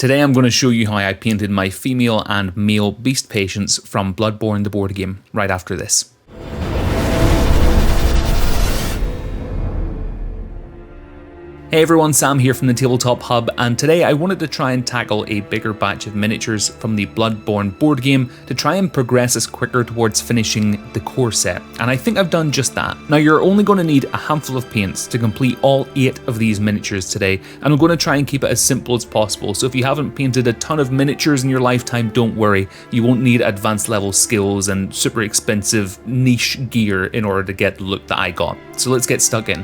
Today I'm going to show you how I painted my female and male beast patients from Bloodborne the board game right after this. Hey everyone, Sam here from the Tabletop Hub, and today I wanted to try and tackle a bigger batch of miniatures from the Bloodborne board game to try and progress us quicker towards finishing the core set, and I think I've done just that. Now you're only going to need a handful of paints to complete all 8 of these miniatures today, and I'm going to try and keep it as simple as possible, so if you haven't painted a ton of miniatures in your lifetime, don't worry, you won't need advanced level skills and super expensive niche gear in order to get the look that I got. So let's get stuck in.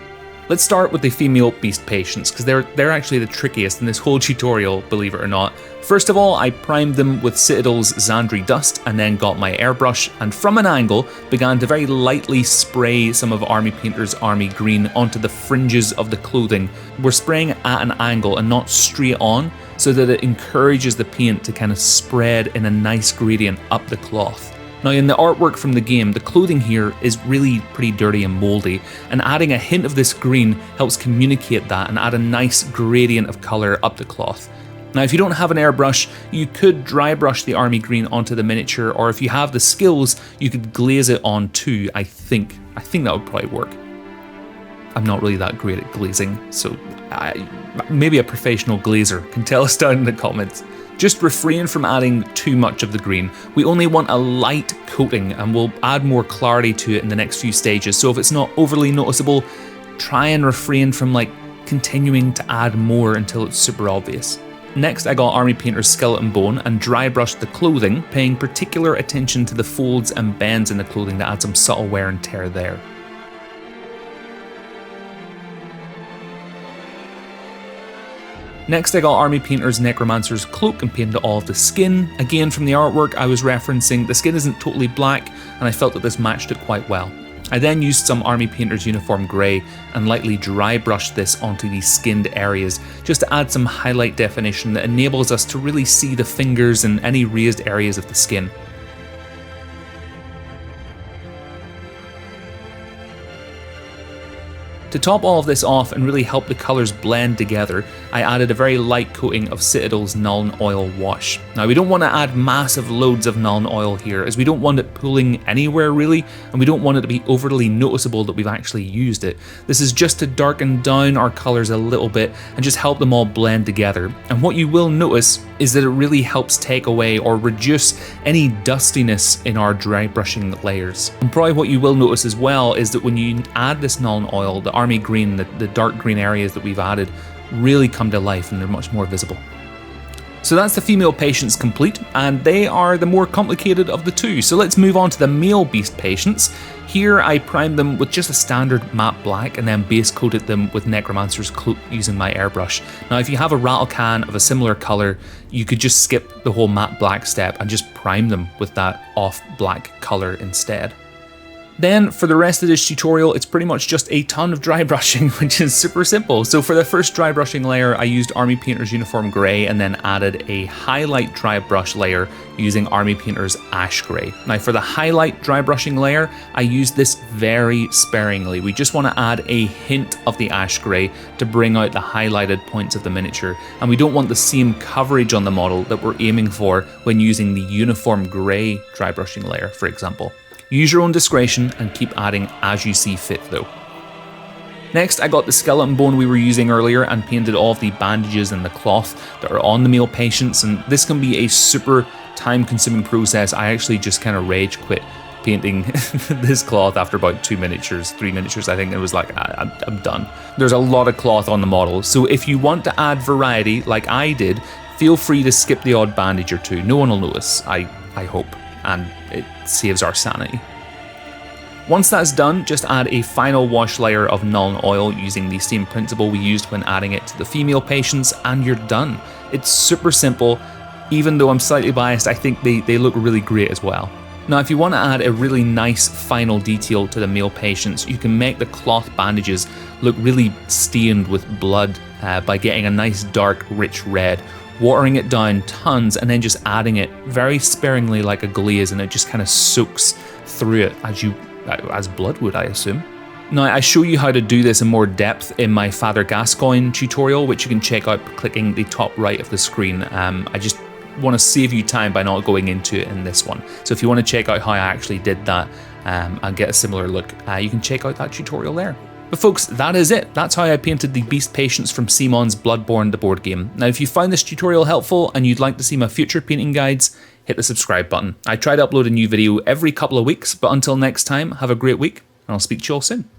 Let's start with the female beast patients, because they're actually the trickiest in this whole tutorial, believe it or not. First of all, I primed them with Citadel's Xandri Dust and then got my airbrush and from an angle began to very lightly spray some of Army Painter's Army Green onto the fringes of the clothing. We're spraying at an angle and not straight on, so that it encourages the paint to kind of spread in a nice gradient up the cloth. Now in the artwork from the game, the clothing here is really pretty dirty and mouldy, and adding a hint of this green helps communicate that and add a nice gradient of colour up the cloth. Now if you don't have an airbrush, you could dry brush the army green onto the miniature, or if you have the skills, you could glaze it on too, I think that would probably work. I'm not really that great at glazing, so maybe a professional glazer can tell us down in the comments. Just refrain from adding too much of the green. We only want a light coating, and we'll add more clarity to it in the next few stages, so if it's not overly noticeable, try and refrain from continuing to add more until it's super obvious. Next I got Army Painter's Skeleton Bone and dry brushed the clothing, paying particular attention to the folds and bends in the clothing to add some subtle wear and tear there. Next I got Army Painter's Necromancer's Cloak and painted all of the skin. Again, from the artwork I was referencing, the skin isn't totally black and I felt that this matched it quite well. I then used some Army Painter's Uniform Grey and lightly dry brushed this onto the skinned areas just to add some highlight definition that enables us to really see the fingers and any raised areas of the skin. To top all of this off and really help the colours blend together, I added a very light coating of Citadel's Nuln Oil Wash. Now we don't want to add massive loads of Nuln Oil here, as we don't want it pooling anywhere really, and we don't want it to be overly noticeable that we've actually used it. This is just to darken down our colours a little bit and just help them all blend together. And what you will notice is that it really helps take away or reduce any dustiness in our dry brushing layers. And probably what you will notice as well is that when you add this Nuln Oil, the Army Green, the dark green areas that we've added really come to life and they're much more visible. So that's the female patients complete, and they are the more complicated of the two. So let's move on to the male beast patients. Here I primed them with just a standard matte black and then base coated them with Necromancer's Cloak using my airbrush. Now if you have a rattle can of a similar colour, you could just skip the whole matte black step and just prime them with that off black colour instead. Then for the rest of this tutorial, it's pretty much just a ton of dry brushing, which is super simple. So for the first dry brushing layer, I used Army Painter's Uniform Grey and then added a highlight dry brush layer using Army Painter's Ash Grey. Now for the highlight dry brushing layer, I used this very sparingly. We just want to add a hint of the Ash Grey to bring out the highlighted points of the miniature, and we don't want the same coverage on the model that we're aiming for when using the Uniform Grey dry brushing layer, for example. Use your own discretion and keep adding as you see fit though. Next I got the skeleton bone we were using earlier and painted all of the bandages and the cloth that are on the male patients, and this can be a super time consuming process. I actually just kind of rage quit painting this cloth after about 3 miniatures I think. It was like, I'm done. There's a lot of cloth on the model, so if you want to add variety like I did, feel free to skip the odd bandage or two. No one will notice, I hope, and it saves our sanity. Once that's done, just add a final wash layer of Nuln Oil using the same principle we used when adding it to the female patients, and you're done. It's super simple. Even though I'm slightly biased, I think they look really great as well. Now if you want to add a really nice final detail to the male patients, you can make the cloth bandages look really stained with blood by getting a nice dark rich red, watering it down tons and then just adding it very sparingly like a glaze, and it just kind of soaks through it as blood would, I assume. Now, I show you how to do this in more depth in my Father Gascoigne tutorial, which you can check out by clicking the top right of the screen. I just want to save you time by not going into it in this one. So if you want to check out how I actually did that and get a similar look, you can check out that tutorial there. But folks, that is it. That's how I painted the Beast Patience from CMON's Bloodborne the Board Game. Now, if you found this tutorial helpful and you'd like to see my future painting guides, hit the subscribe button. I try to upload a new video every couple of weeks, but until next time, have a great week, and I'll speak to you all soon.